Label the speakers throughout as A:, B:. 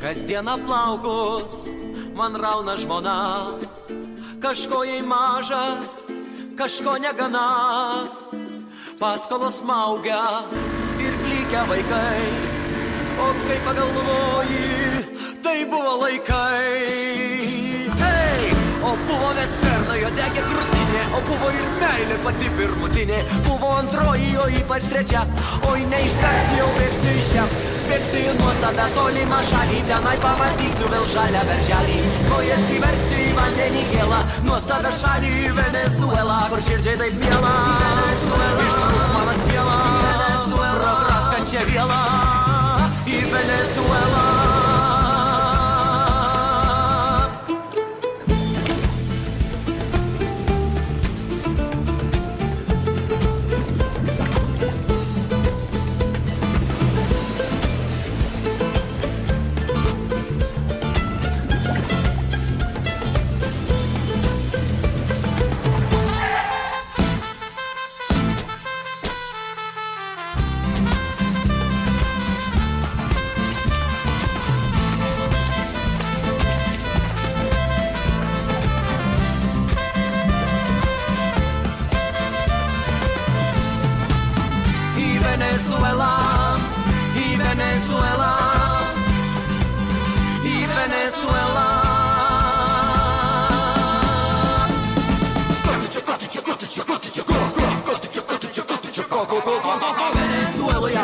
A: Kasdieną plaukus man rauna žmona, kažko jai maža, kažko negana, paskolos smaugia ir klykia vaikai, o kai pagalvoji, tai buvo laikai. Hey! O buvo vesterno, jo degė krūtinė, o buvo ir meilė pati pirmutinė, buvo antroji, o ypač trečia, oi neištversiu, jau bėgsiu iš čia. Bėgsiu į nuostabę tolimą šalį, tenai pamatysiu vėl žalią berželį, kojas įverksiu į vandenį gėlą, nuostabę šalį į Venezuelą, kur širdžiai taip miela, ištrūks mano siela, praskančią vielą į Venezuelą.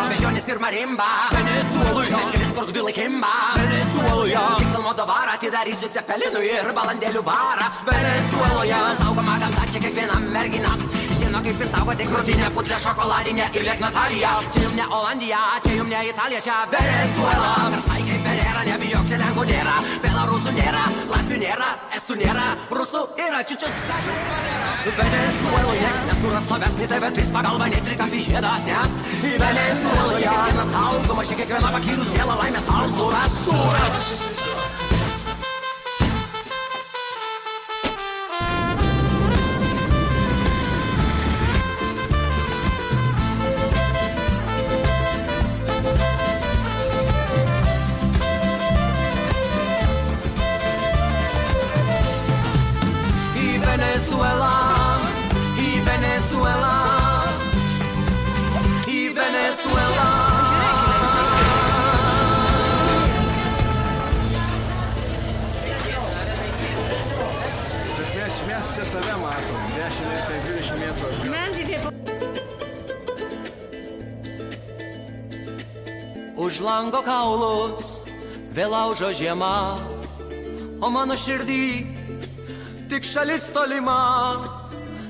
A: Vežionis ir marimba Venezueloje, meškelis krokodilai kimba Venezueloje, tik Salmodovarą atidarysiu cepelinų ir balandėlių barą Venezueloje, saugoma gamta čia kiekviena mergina Žino kaip įsaugoti krūtinę, putlę šokoladinę ir liek Natalija Čia jum ne Olandija, čia jum ne Italija, čia Venezuela Karštai kaip Ferrera, nebijok, čia Lenkų nėra Belarusų nėra, Latvių nėra, Estų nėra Rusų yra čiučiut Venezueloje, nieks nesuras stovesnį TV3 pagalba, netrikampį žiedas, nes į Venezueloje kiekvienas saugoma, čia kiekviena pakyrų siela laimės sau suras
B: Mes čia save matom, 10-20 metrų.
A: Už lango kaulus vėl aužo žiema, o mano širdį tik šalis tolima.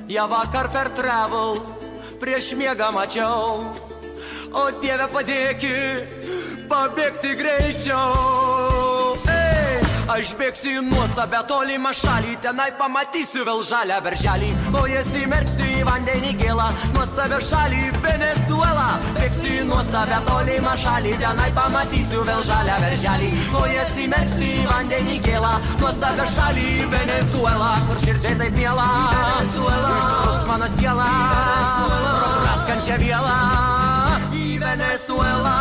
A: Ja vakar per travel prieš miegą mačiau, o Dieve padėki pabėgti greičiau. Aš bėgsiu į nuostabę tolimą šalį, tenai pamatysiu vėl žalią berželį, kojas įmerksiu į vandenį gėlą, nuostabę šalį Venezuelą. Bėgsiu į nuostabę tolimą šalį, tenai pamatysiu vėl žalią berželį, kojas įmerksiu į vandenį gėlą, nuostabę šalį Venezuelą, kur širdžiai taip miela, ištrūks mano siela, praskančią vielą į Venezuelą.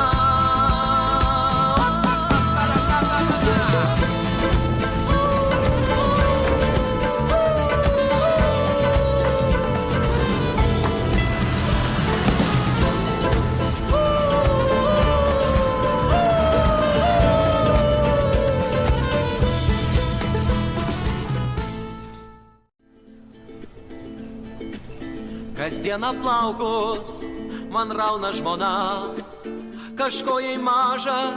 A: Kasdieną plaukus man rauna žmona, kažko jai maža,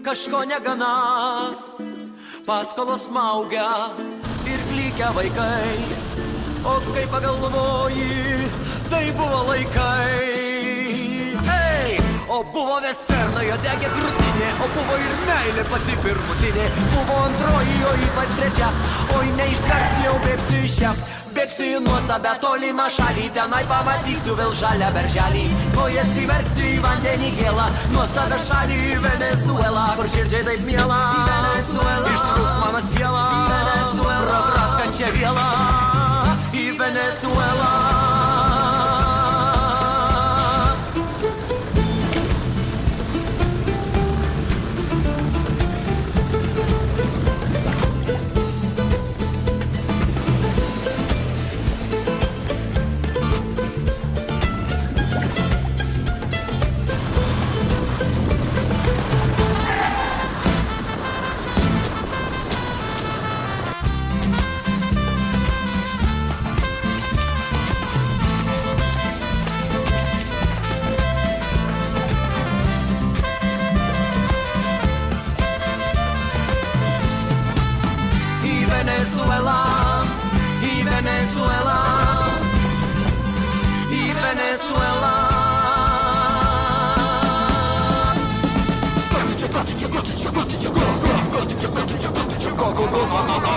A: kažko negana, paskolos smaugia ir klykia vaikai, o kai pagalvoji, tai buvo laikai. Hey! O buvo vesterno, jo degė krūtinė, o buvo ir meilė pati pirmutinė, buvo antroji, o ypač trečia, oi neištversiu, jau bėgsiu iš čia. Bėgsiu į nuostabę tolimą šalį, tenai pamatysiu vėl žalią berželį, kojas įverksiu į vandenį gėlą, nuostabę šalį į Venezuelą, kur širdžiai taip miela, ištrūks mano siela, praskančią vielą į Venezuelą.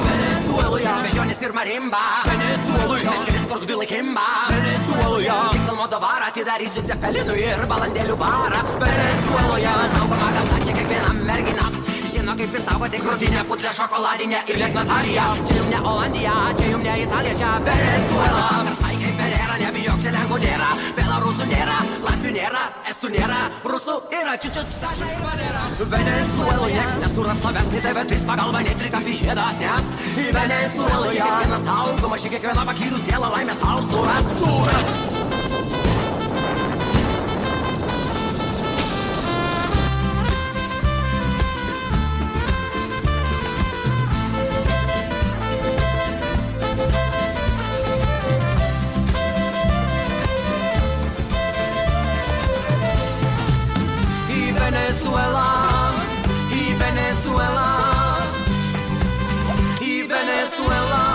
A: Venezueloje beždžionės ir marimba, Venezueloje meškerės krokodilai kimba, Venezueloje tik Salmodovarą atidarysiu cepelinų ir balandėlių barą. Venezueloje saugoma gamta, čia kiekviena mergina žino, kaip išsaugoti krūtinę, putlę šokoladinę ir liek Natalija. Čia jum ne Olandija, čia jum ne Italija, čia Venezuela. Karštai kaip Ferrera, nebijok, čia Lenkų nėra, Belarusų nėra, Latvių nėra, Estų nėra, Rusų yra, čiučiut, Saša ir Valera. Venezueloje nieks nesuras slovesnį TV3 pagalba, nei trikampį žiedas, nes į Venezueloje čia kiekvienas saugoma, čia kiekviena pakyrų siela laimė sau suras. Venezuela.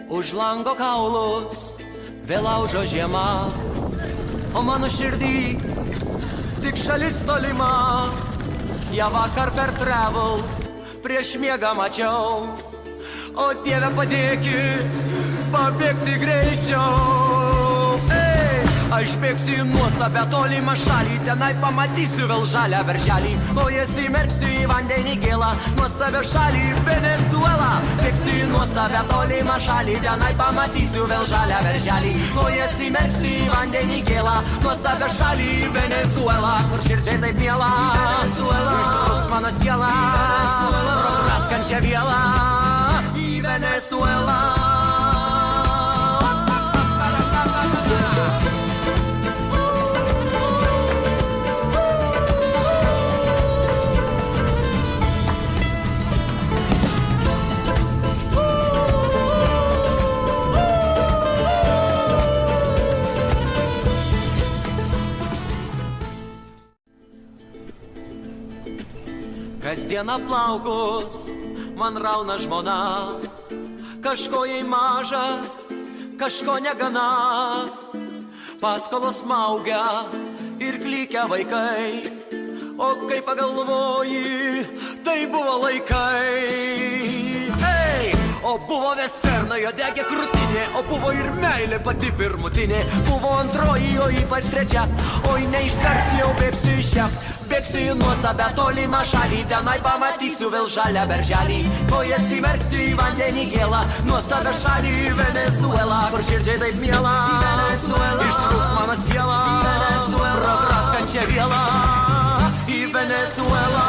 A: Už lango kaulus vėl laužo žiema, o mano širdį tik šalis tolima. Ja vakar per travel prieš miegą mačiau, o Dieve padėki pabėgti greičiau. Ei, aš bėgsiu į nuostabę tolimą šalį, tenai pamatysiu vėl žalią berželį, kojas įmerksiu į vandenį gėlą, nuostabią šalį Venezuela. Bėgsiu į nuostabę tolimą šalį, tenai pamatysiu vėl žalią berželį, kojas įmerksiu į vandenį gėlą, nuostabią šalį Venezuela, kur širdžiai taip miela, ištrūks mano siela, praskančią vielą į Venezuela. Kasdieną plaukus man rauna žmona, kažko jai maža, kažko negana. Paskolos smaugia ir klykia vaikai, o kai pagalvoji, tai buvo laikai. Ei! O buvo vesternai, o degė krūtinė, o buvo ir meilė pati pirmutinė, buvo antroji, o ypač trečia, oi neištversiu, jau bėgsiu iš čia. Bėgsiu į nuostabę tolimą šalį, tenai pamatysiu vėl žalią berželį, kojas įmerksiu į vandenį gėlą, nuostabią šalį Venezuela, kur širdžiai taip miela, ištrūks mano siela, pro praskančią vielą į Venezuela.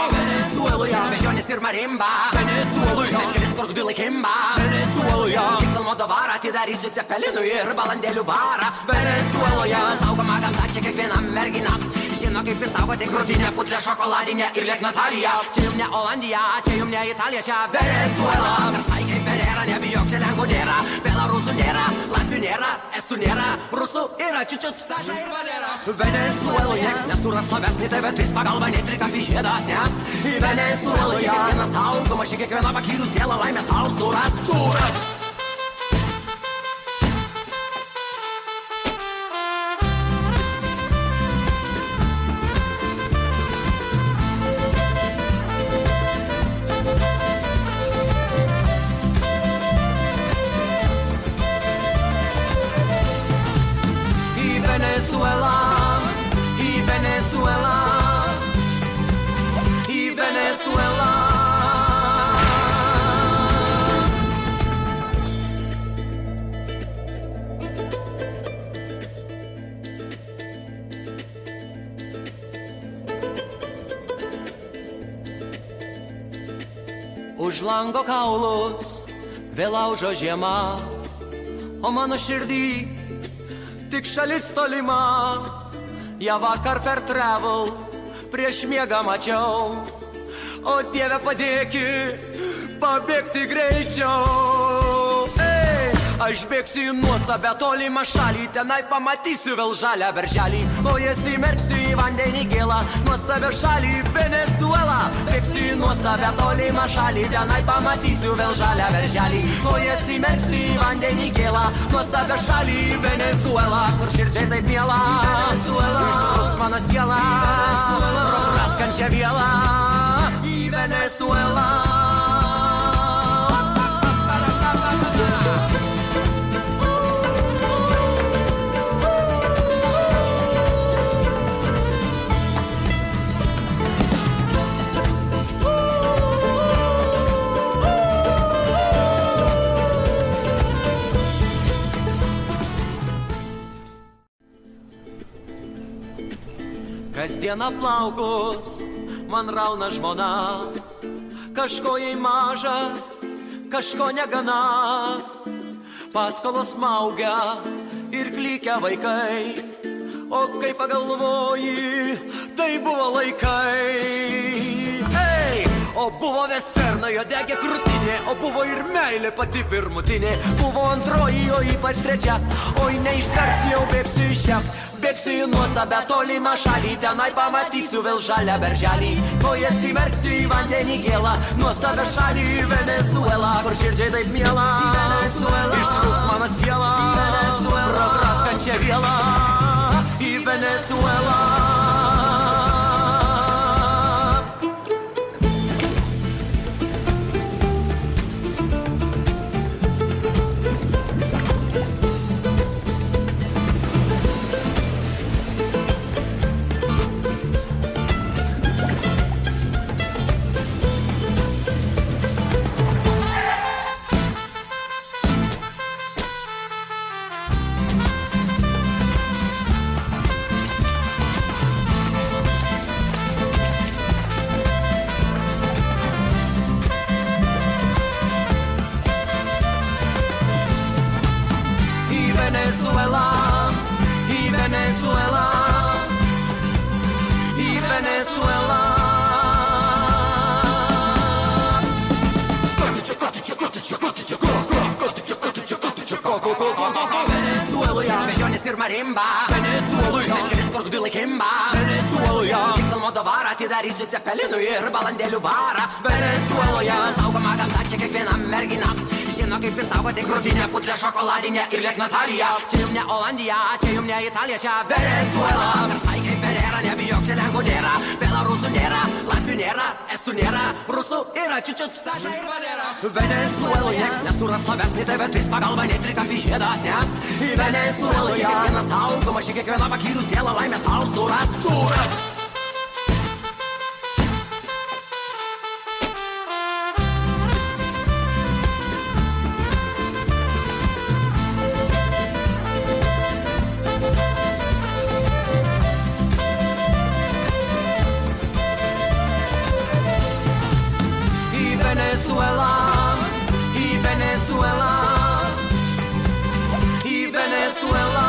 A: Venezueloje beždžionės ir marimba, Venezueloje meškerės krokodilai kimba, Venezueloje tik Salmodovarą atidarysiu cepelinų ir balandėlių barą. Venezueloje saugoma gamta, čia kiekviena mergina žino, kaip išsaugoti krūtinę, putlę šokoladinę ir liek Natalija. Čia jum ne Olandija, čia jum ne Italija, čia Venezuela. Karštai kaip Ferrera, nebijok, čia Lenkų nėra, Belarusų nėra, Latvių nėra, Estų nėra, Rusų yra, čiučiut, Saša ir Valera. Venezueloje nieks nesuras slovesnį TV3 pagalba, nei trikampį žiedas, nes į Venezueloje kiekvienas saugoma, ši kiekviena pakyrų siela laimė sau suras. Už lango kaulus vėl laužo žiema, o mano širdį tik šalis tolima. Ja vakar per travel prieš miegą mačiau, o Dieve padėki pabėgti greičiau. Aš bėgsiu į nuostabę tolimą šalį, tenai pamatysiu vėl žalią berželį, kojas įmerksiu į vandenį gėlą, nuostabę šalį Venezuela. Bėgsiu į nuostabę tolimą šalį, tenai pamatysiu vėl žalią berželį, kojas įmerksiu į vandenį gėlą, nuostabę šalį Venezuela, kur širdžiai taip miela, ištrūks mano siela, praskančią vielą į Venezuelą. Kasdieną plaukus man rauna žmona, kažko jai maža, kažko negana. Paskolos smaugia ir klykia vaikai, o kai pagalvoji, tai buvo laikai. O buvo vesterna, jo degė krūtinė, o buvo ir meilė pati pirmutinė, buvo antroji, o ypač trečia, oi neištversiu, jau bėgsiu iš čia. Bėgsiu į nuostabę tolimą šalį, tenai pamatysiu vėl žalią berželį, kojas įmerksiu į vandenį gėlą, nuostabę šalį Venezuela, kur širdžiai taip miela, ištrūks mano siela, pro praskančią vielą į Venezuelą. Venezueloje bežionės ir marimba, Venezueloje meškelis krokodilai kimba, Venezueloje tik Salmodovarą atidarysiu cepelinų ir balandėlių barą. Venezueloje saugoma gamta, čia kiekviena mergina žino, kaip išsaugoti krūtinę, putlę šokoladinę ir liek Natalija. Čia jum ne Olandija, čia jum ne Italija, čia Venezuela. Versai kaip Ferrera, nebijok, čia Lenkų nėra, Belarusų nėra, Latvių nėra, Estų nėra, Rusų yra čiučiut, Saša ir Valera. Venezueloje nieks nesuras slovesnį TV3 pagalba, netrikampį žiedas, nes į Venezueloje čia kiekvienas saugoma, ši kiekviena pakyrų siela laimė sau suras. Venezuela.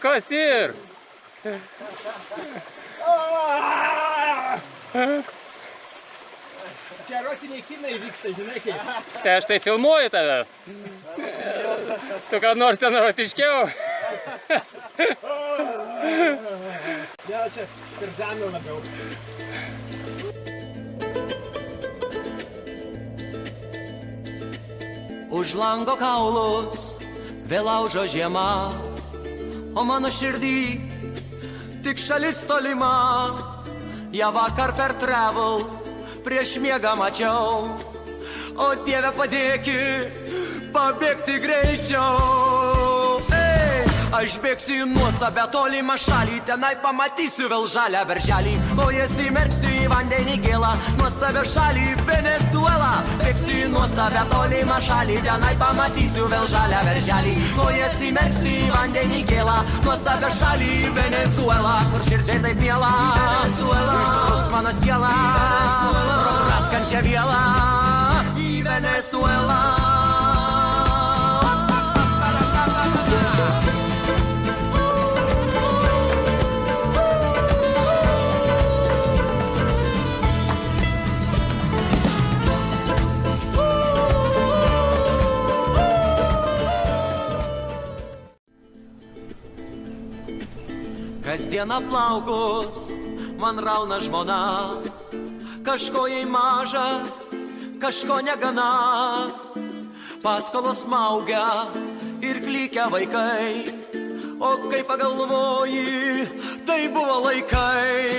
C: Kas ir?
D: Čia erotiniai kinai vyksta, žinai kaip.
C: Tai aš tai filmuoju tave. Tu ką nors ten erotiškiau?
D: Ne, čia Tarzano labiau.
A: Už lango kaulus vėl laužo žiema, o mano širdį tik šalis tolima. Ja vakar per travel prieš miegą mačiau, o Dieve padėki pabėgti greičiau. aš bėgsiu į nuostabę tolimą šalį, tenai pamatysiu vėl žalią berželį, kojas įmerksiu į vandenį gėlą, nuostabę šalį Venezuela. Bėgsiu į nuostabę tolimą šalį, tenai pamatysiu vėl žalią berželį, kojas įmerksiu į vandenį gėlą, nuostabę šalį Venezuela, kur širdžiai taip miela, ištrūks mano siela, pro praskančią vielą į Venezuelą. Kasdieną plaukus man rauna žmona, kažko jai maža, kažko negana, paskolos smaugia ir klykia vaikai, o kai pagalvoji, tai buvo laikai.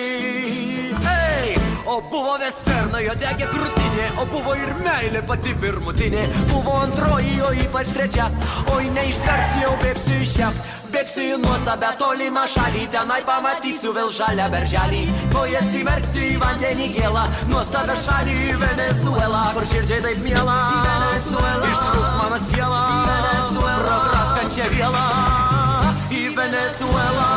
A: Ei! O buvo vesternai, o degė krūtinė, o buvo ir meilė pati pirmutinė, buvo antroji, o ypač trečia, oi neištversi, jau bėgsiu iš čia. Bėgsiu į nuostabę tolimą šalį, tenai pamatysiu vėl žalią berželį, kojas įmerksiu į vandenį gėlą, nuostabę šalį Venezuela, kur širdžiai taip miela, ištrūks mano siela, pro praskančią vielą į Venezuelą.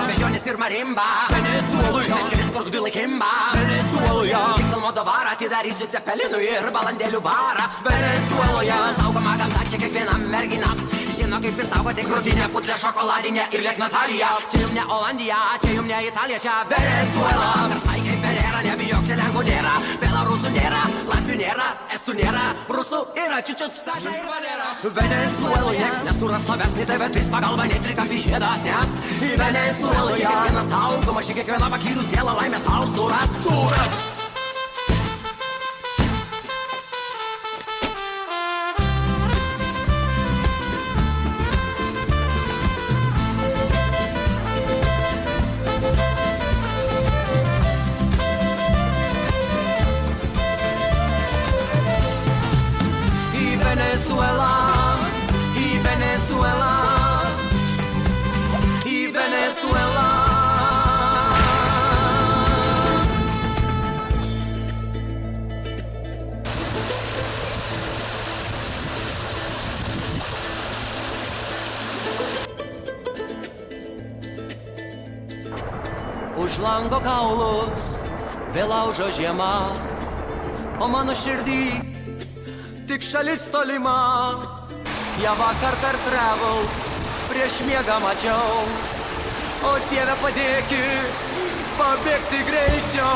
A: Vežionis ir marimba Venezueloje, meškelis krokodilai kimba Venezueloje, tik Salmodovarą atidarysiu cepelinų ir balandėlių barą Venezueloje, saugoma gamta čia kiekvienam merginam, žino kaip įsaugoti krūtinę, putlę šokoladinę ir liek Natalija. Čia jum ne Olandija, čia jum ne Italija, čia Venezuela. Karštai kaip Venera, nebijok, čia Lenkų nėra, Belarusų nėra, Latvių nėra, Estų nėra, Rusų yra čiučiut, Saša ir Valera. Venezueloje nieks nesuras slovesnį TV3 pagalba, nei trikampį žiedas, nes į Venezueloje čia kiekvienas saugoma, čia kiekviena pakyrų siela laimė sau suras. Venezuela. Už lango kaulus vėl laužo žiema, o mano širdį tik šalis tolima. Ja vakar per travel prieš miegą mačiau, o Dieve padėkit pabėgti greičiau.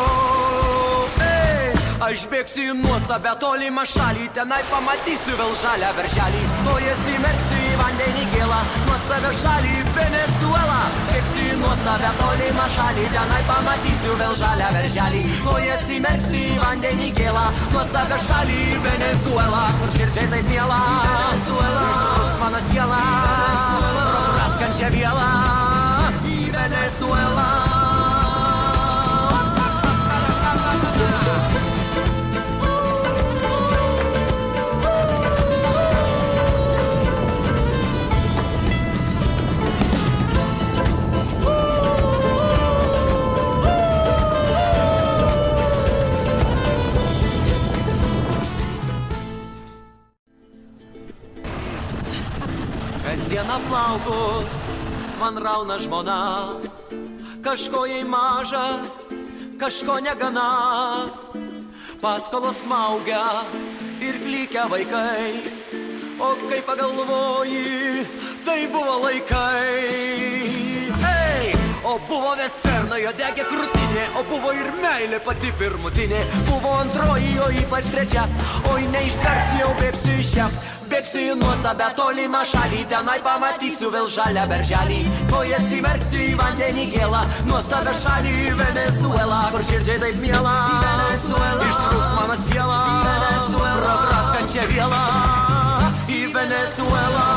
A: Ei, aš bėgsiu į nuostabę tolimą šalį, tenai pamatysiu vėl žalią berželį, kojas įmerksiu į vandenį gėlą, nuostabę šalį Venezuela. Bėgsiu į nuostabę tolimą šalį, tenai pamatysiu vėl žalią berželį, kojas įmerksiu į vandenį gėlą, nuostabę šalį Venezuela, kur širdžiai taip miela, ištrūks mano siela, pro praskančią vielą į Venezuelą. Kasdieną plaukus man rauna žmona, kažko jai maža, kažko negana. Paskolos smaugia ir klykia vaikai, o kai pagalvoji, tai buvo laikai. Hey! O buvo vesterna, jo degė krūtinė, o buvo ir meilė pati pirmutinė. Buvo antroji, o ypač trečia, oi neištversi, jau bėgsiu iš čia. Bėgsiu į nuostabę tolimą šalį, tenai pamatysiu vėl žalią berželį. Kojas įmerksiu į vandenį gėlą, nuostabę šalį į Venezuelą, kur širdžiai taip miela. Ištrūks mano siela, pro draskančią vielą į Venezuelą.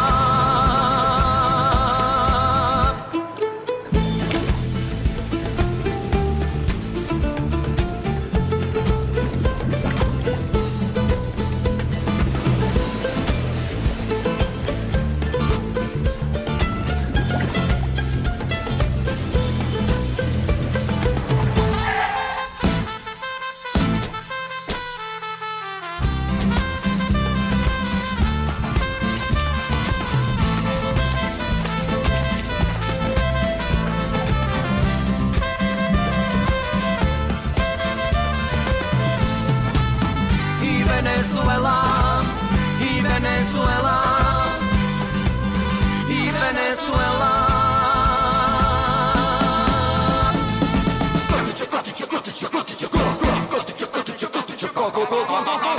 A: Venezuela, y Venezuela, y Venezuela.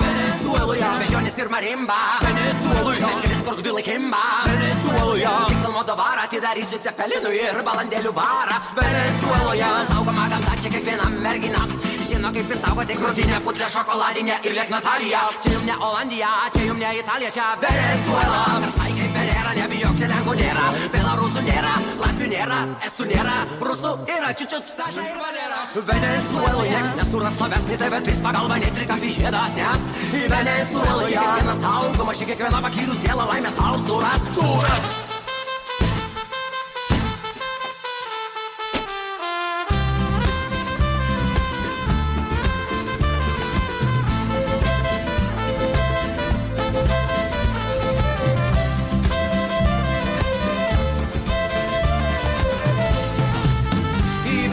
A: Venezueloje bežionės ir marimba, Venezueloje meškerės krokodilai kimba, Venezueloje tik Salmodovarą atidarysiu cepelinų ir balandėlių barą. Venezueloje saugoma gamta čia kiekvienam merginam. Žino kaip išsaugoti krūtinę, putlę šokoladinę ir liek Natalija. Čia jum ne Olandija, čia jum ne Italija, čia Venezuela. Versai kaip Ferrera, nebijok, čia Lenkų nėra, Belarusų nėra, Latvių nėra, Estų nėra, Rusų yra čiučiut, Saša ir Valera. Venezueloje nieks nesuras slovesnį TV3 pagalba, nei trikampį žiedas, nes į Venezueloje kiekvienas saugoma, ši kiekviena pakyrų siela laimės sau suras.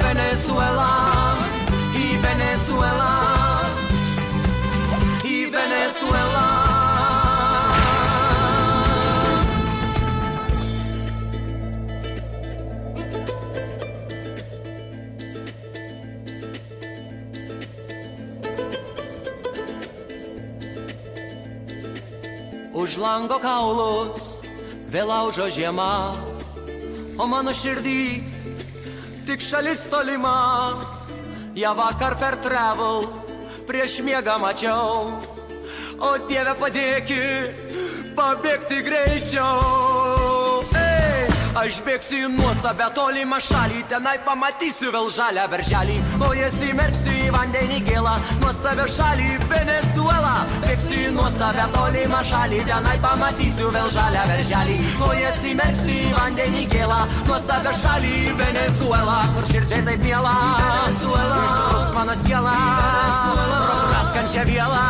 A: Venezuela, y Venezuela, y Venezuela. Už lango kaulus vėl aužo žiema, o mano širdį tik šalis tolima. Ja vakar per travel prieš miegą mačiau, o Dieve padėki pabėgti greičiau. Aš bėgsiu į nuostabę tolimą šalį, tenai pamatysiu vėl žalią berželį. Kojas įmerksiu į vandenį gėlą, nuostabę šalį Venezuelą. Bėgsiu į nuostabę tolimą šalį, tenai pamatysiu vėl žalią berželį. Kojas įmerksiu į vandenį gėlą, nuostabę šalį Venezuelą, kur širdžiai taip miela. Ištrūks mano siela, pro draskančią vielą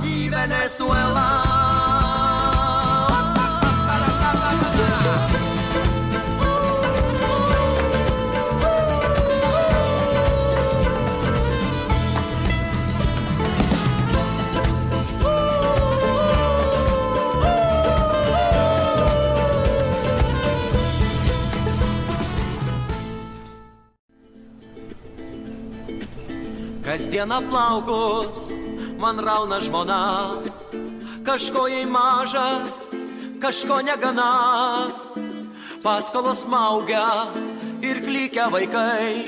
A: į Venezuelą. Kasdieną plaukus man rauna žmona, kažko jai maža, kažko negana. Paskolos smaugia ir klykia vaikai,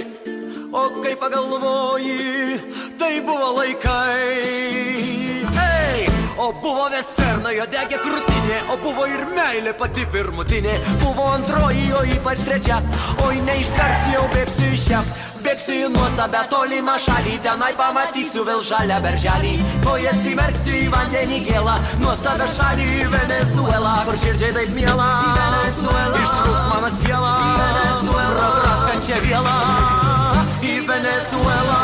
A: o kai pagalvoji, tai buvo laikai. O buvo vesterna, jo degė krūtinė, o buvo ir meilė pati pirmutinė. Buvo antroji, o ypač trečia, oi neištversi, jau bėgsiu iš čia. Bėgsiu į nuostabę tolimą šalį, tenai pamatysiu vėl žalią berželį. Kojas įmerksiu į vandenį gėlą, nuostabę šalį į Venezuelą, kur širdžiai taip miela. Ištrūks mano siela, pro draskančią vielą į Venezuelą.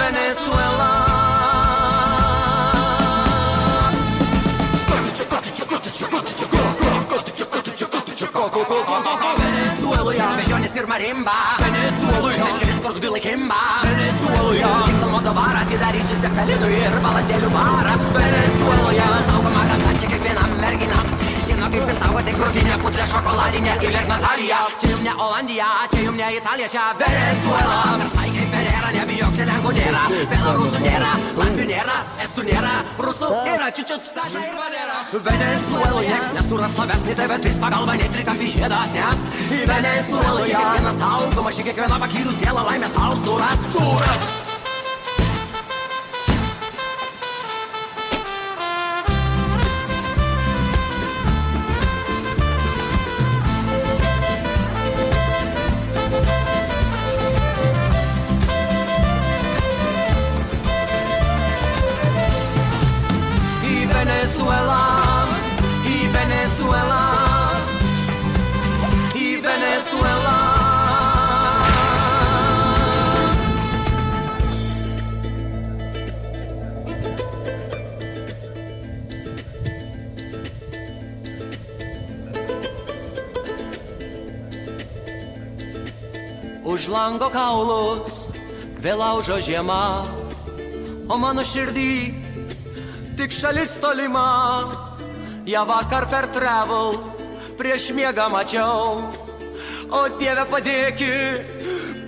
A: Venezuela. Venezuela, bežionės ir marimba. Venezuela, meškerės krokodilai kimba. Venezuela, tiksal modovarą atidarysiu cepelinų ir balandėlių barą. Venezuela, saugoma gamta čia kiekvienam merginam. Žino kaip išsaugoti krūtinę, putlę šokoladinę ir liek Natalija. Čia jum ne Olandija, čia jum ne Italija, čia Venezuela. Versai kaip Ferrera, nebijok, čia Lenkų nėra. Belarusų nėra, Latvių nėra, Estų nėra, Rusų yra, čiučiut, Saša ir Valera. Venezuela, nieks nesuras slovesnį TV3 pagalba, nei trikampį žiedas, nes į Venezuela čia kiekvienas saugoma, čia kiekviena pakyrų siela laimė sau suras. Venezuela, y Venezuela, y Venezuela. Už lango kaulus vėl laužo žiema, o mano širdį tik šalis tolima. Ja vakar per travel prieš miegą mačiau, o Dieve padėki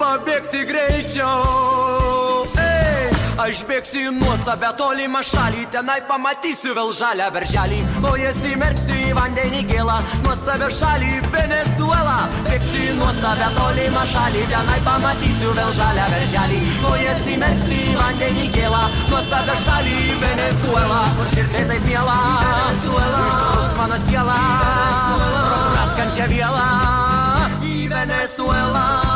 A: pabėgti greičiau. Ei, aš bėgsiu į nuostabę tolimą šalį, tenai pamatysiu vėl žalią berželį, kojas įmerksiu į vandenį gėlą, nuostabę šalį Venezuela. Bėgsiu į nuostabę tolimą šalį, tenai pamatysiu vėl žalią berželį, kojas įmerksiu į vandenį gėlą, nuostabę šalį Venezuela, kur širdžiai taip miela. Venezuela, ištrūks mano siela, praskančia viela. Į Venezuela.